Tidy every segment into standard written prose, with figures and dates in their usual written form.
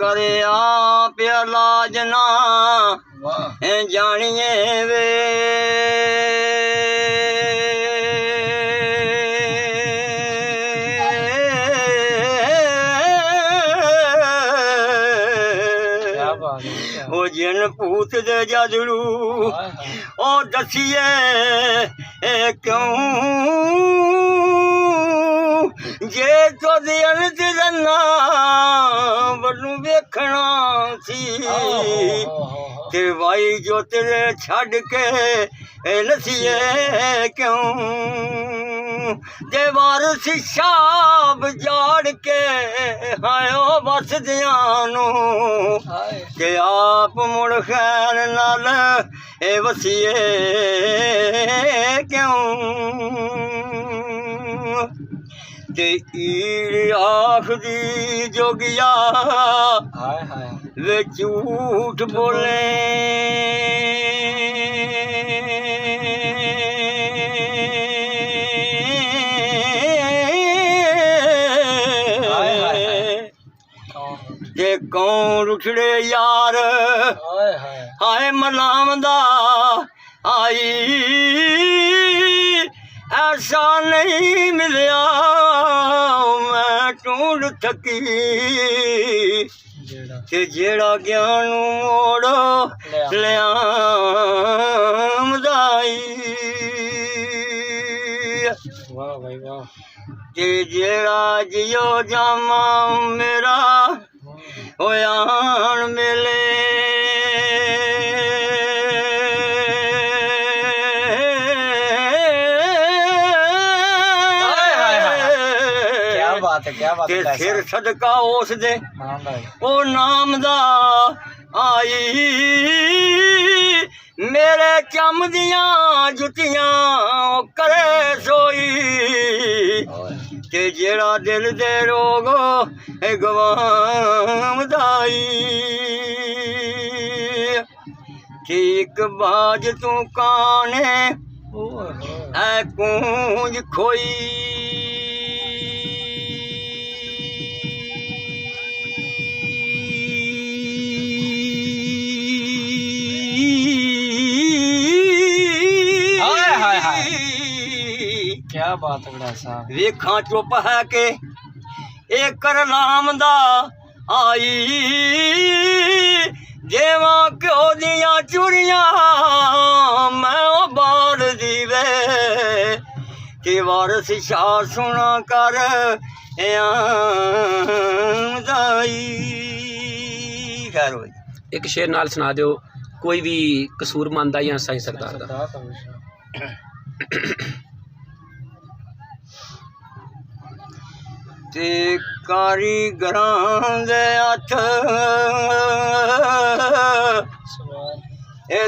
करिया प्याला जना जानिए वे ओ जिन पूत दे जादड़ू ओ दसिए क्यों जे तो दिल दिलना बनू वेखना सी ते भाई जो तेरे छड़ के नसीए क्यों देवार शाब जाड़ के हायो बस दियानू के आप मुड़ खैर नाल ए वसीए क्यों ते ईड़ आखदी जोगिया वे झूठ बोले ते कौन रुठड़े यार हाय मलामदा आई ऐसा नहीं मिलिया मैं ढूंढ थकी ते जेड़ा ज्ञान मोड़ लियामदाई ते जेड़ा जियो जामा मेरा होयान मिले ते फिर सदका उस दे ओ नाम दा आई मेरे चम दियां जुतियां करे सोई ते जेड़ा दिल दे रोग गवामदाई ठीक बाज तू काने ऐ कूंज खोई क्या बात है बड़ा साहब वेखा चुप है के एक कर नाम दा आई देवा क्यों दियां चूड़ियां मैं ओ बाल दीवे कि वारस शाह सुना कर दाई खैर भाई एक शेर नाल सुना दो कोई भी कसूरमंद या साईं सरदार दा ते कारीगरां दे हत्थ ए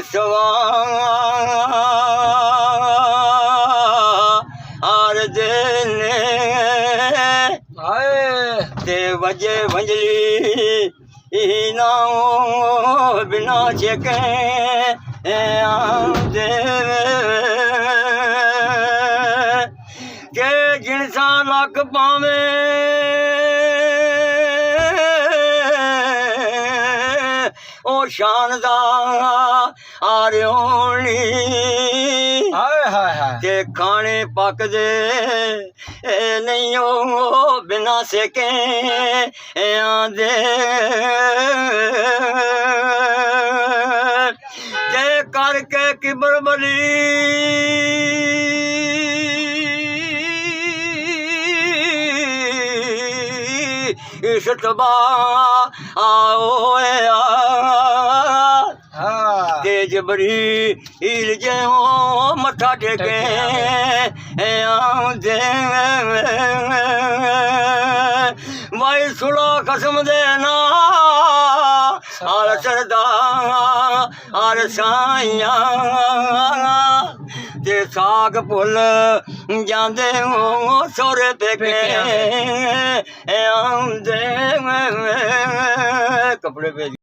सवार देने ते वजे वंजली ना बिना छेके आंदे के जिनसा लक पावे ओ शानदार आर्योनी ते खाने पकदे नहीं ओ बिना सेके आंदे ते करके किबर बली इश्तबा आओ तेज बड़ी हिल जो मथा टेके आंदे भाई सुलो कसम देना आल सरदार आल साइया ते साग भुल जांदे सोरे पेके आंदे कपड़े पे